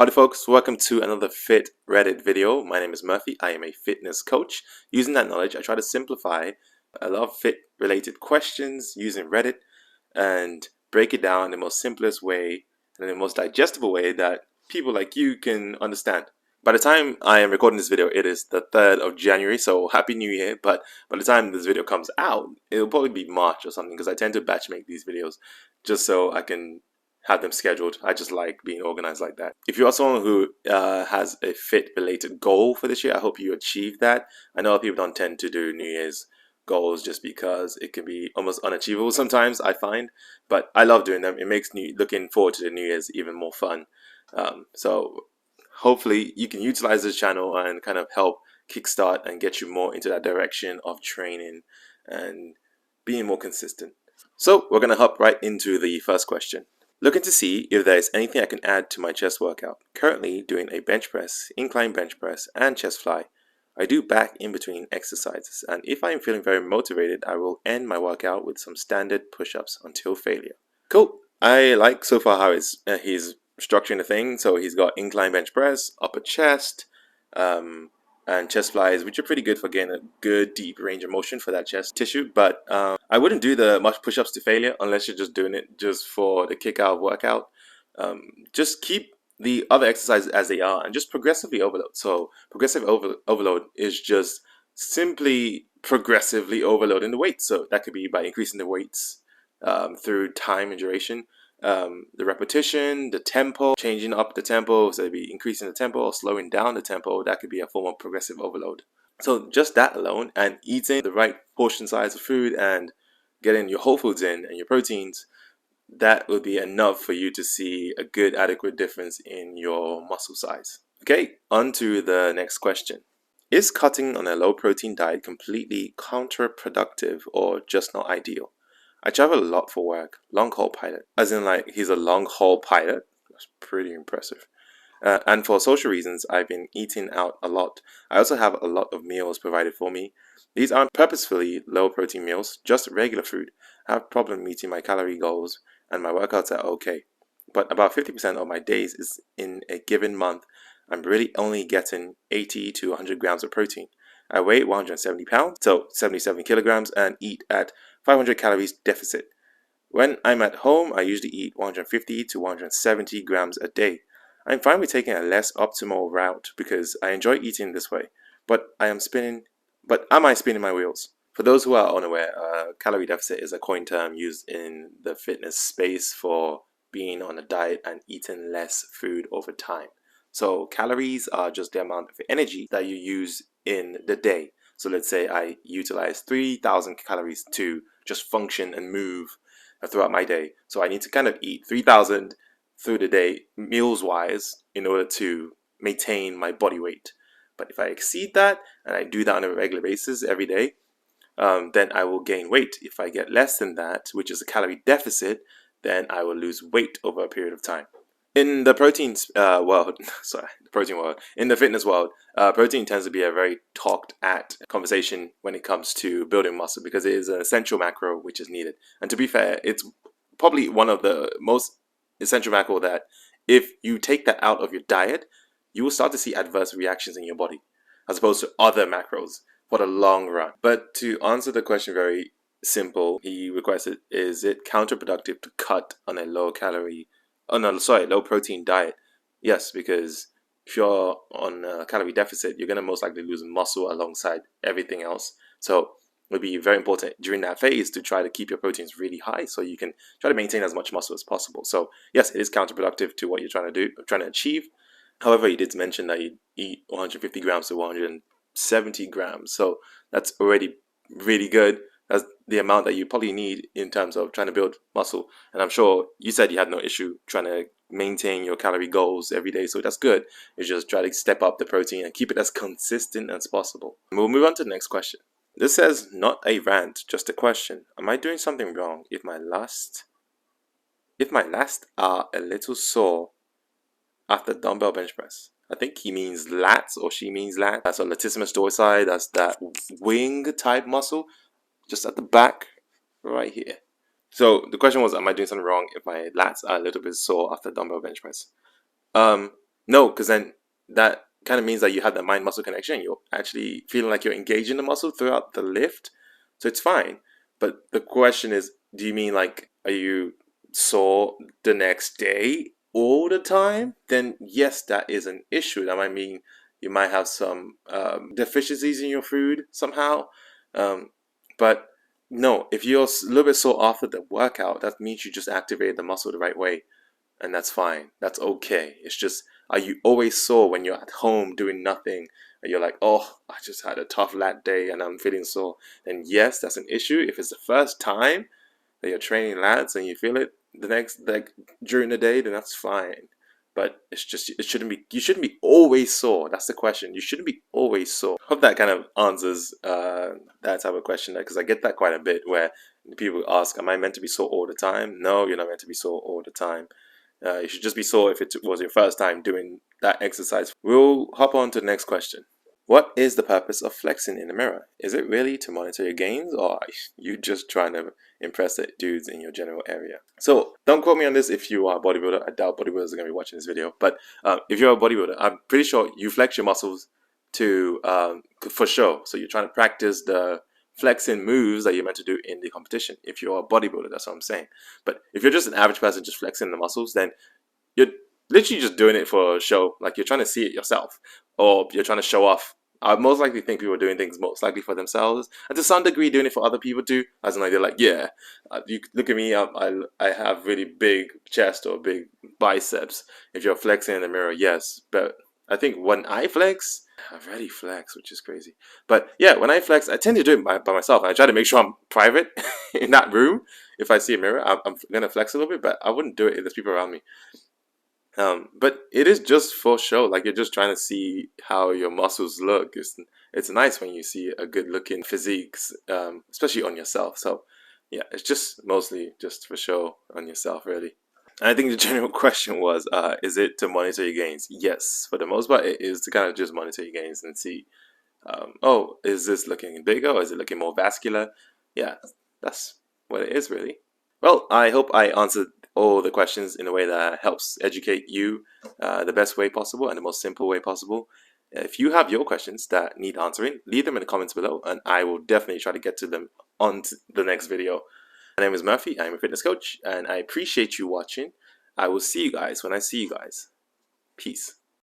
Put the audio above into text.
Howdy folks, welcome to another Fit Reddit video. My name is Murphy. I am a fitness coach. Using that knowledge, I try to simplify a lot of fit related questions using Reddit and break it down in the most simplest way and the most digestible way that people like you can understand. By the time I am recording this video, it is the 3rd of January, so Happy New Year. But by the time this video comes out, it'll probably be March or something because I tend to batch make these videos just so I can have them scheduled. I just like being organized like that. If you are someone who has a fit related goal for this year, I hope you achieve that. I know people don't tend to do New Year's goals just because it can be almost unachievable sometimes, I find, but I love doing them. It makes looking forward to the New Year's even more fun. So hopefully you can utilize this channel and kind of help kickstart and get you more into that direction of training and being more consistent. So we're going to hop right into the first question. Looking to see if there is anything I can add to my chest workout. Currently doing a bench press, incline bench press, and chest fly. I do back in between exercises, and if I am feeling very motivated, I will end my workout with some standard push-ups until failure. Cool. I like so far how he's structuring the thing. So he's got incline bench press, upper chest, and chest flies, which are pretty good for getting a good deep range of motion for that chest tissue. But I wouldn't do the much push-ups to failure unless you're just doing it just for the kick out workout. Just keep the other exercises as they are and just progressively overload. So progressive overload is just simply progressively overloading the weights. So that could be by increasing the weights through time and duration. The repetition, the tempo, changing up the tempo, so it'd be increasing the tempo or slowing down the tempo. That could be a form of progressive overload. So just that alone, and eating the right portion size of food and getting your whole foods in and your proteins, that would be enough for you to see a good adequate difference in your muscle size. Okay, on to the next question. Is cutting on a low protein diet completely counterproductive or just not ideal? I travel a lot for work, long haul pilot, as in like he's a long haul pilot. That's pretty impressive. And for social reasons, I've been eating out a lot. I also have a lot of meals provided for me. These aren't purposefully low protein meals, just regular food. I have a problem meeting my calorie goals and my workouts are okay. But about 50% of my days is in a given month. I'm really only getting 80 to 100 grams of protein. I weigh 170 pounds, so 77 kilograms, and eat at 500 calories deficit. When I'm at home, I usually eat 150 to 170 grams a day. I'm fine with taking a less optimal route because I enjoy eating this way, but am I spinning my wheels? For those who are unaware, calorie deficit is a coin term used in the fitness space for being on a diet and eating less food over time. So calories are just the amount of energy that you use in the day. So let's say I utilize 3,000 calories to just function and move throughout my day. So I need to kind of eat 3,000 through the day, meals wise, in order to maintain my body weight. But if I exceed that and I do that on a regular basis every day, then I will gain weight. If I get less than that, which is a calorie deficit, then I will lose weight over a period of time. In the protein world, in the fitness world, protein tends to be a very talked at conversation when it comes to building muscle because it is an essential macro which is needed. And to be fair, it's probably one of the most essential macro that if you take that out of your diet, you will start to see adverse reactions in your body as opposed to other macros for the long run. But to answer the question very simple, he requested, is it counterproductive to cut on a low protein diet? Yes, because if you're on a calorie deficit, you're going to most likely lose muscle alongside everything else. So it would be very important during that phase to try to keep your proteins really high so you can try to maintain as much muscle as possible. So yes, it is counterproductive to what you're trying to achieve. However, he did mention that you eat 150 grams to 170 grams. So that's already really good. That's the amount that you probably need in terms of trying to build muscle. And I'm sure you said you had no issue trying to maintain your calorie goals every day. So that's good. You just try to step up the protein and keep it as consistent as possible. And we'll move on to the next question. This says, not a rant, just a question. Am I doing something wrong if my last are a little sore after dumbbell bench press? I think he means lats or she means lats. That's a latissimus dorsi. That's that wing type muscle just at the back right here. So the question was, am I doing something wrong if my lats are a little bit sore after dumbbell bench press? No, because then that kind of means that you have the mind muscle connection. You're actually feeling like you're engaging the muscle throughout the lift. So it's fine. But the question is, do you mean like, are you sore the next day all the time? Then yes, that is an issue. That might mean you might have some deficiencies in your food somehow. Um, but no, if you're a little bit sore after the workout, that means you just activated the muscle the right way, and that's fine. That's okay. It's just, are you always sore when you're at home doing nothing and you're like, oh, I just had a tough lat day and I'm feeling sore? Then yes, that's an issue. If it's the first time that you're training lats and you feel it the next, like, during the day, then that's fine. But it's just, it shouldn't be, you shouldn't be always sore. That's the question. You shouldn't be always sore. Hope that kind of answers that type of question, because I get that quite a bit, where people ask, am I meant to be sore all the time? No, you're not meant to be sore all the time. You should just be sore if it was your first time doing that exercise. We'll hop on to the next question. What is the purpose of flexing in the mirror? Is it really to monitor your gains, or are you just trying to impress the dudes in your general area? So don't quote me on this if you are a bodybuilder. I doubt bodybuilders are going to be watching this video. But if you're a bodybuilder, I'm pretty sure you flex your muscles to for show. So you're trying to practice the flexing moves that you're meant to do in the competition. If you're a bodybuilder, that's what I'm saying. But if you're just an average person just flexing the muscles, then you're literally just doing it for show. Like, you're trying to see it yourself, or you're trying to show off. I most likely think people are doing things most likely for themselves, and to some degree doing it for other people too. As in, like, they're like, yeah, you look at me, I have really big chest or big biceps. If you're flexing in the mirror, yes, but I think when I flex, I already flex, which is crazy. But yeah, when I flex, I tend to do it by myself. I try to make sure I'm private in that room. If I see a mirror, I'm gonna flex a little bit, but I wouldn't do it if there's people around me. But it is just for show. Like, you're just trying to see how your muscles look. It's nice when you see a good looking physiques, especially on yourself. So yeah, it's just mostly just for show on yourself, really. And I think the general question was, is it to monitor your gains? Yes, for the most part, it is to kind of just monitor your gains and see, oh, is this looking bigger or is it looking more vascular? Yeah, that's what it is, really. Well, I hope I answered all the questions in a way that helps educate you the best way possible and the most simple way possible. If you have your questions that need answering, leave them in the comments below, and I will definitely try to get to them on to the next video. My name is Murphy. I'm a fitness coach, and I appreciate you watching. I will see you guys when I see you guys. Peace.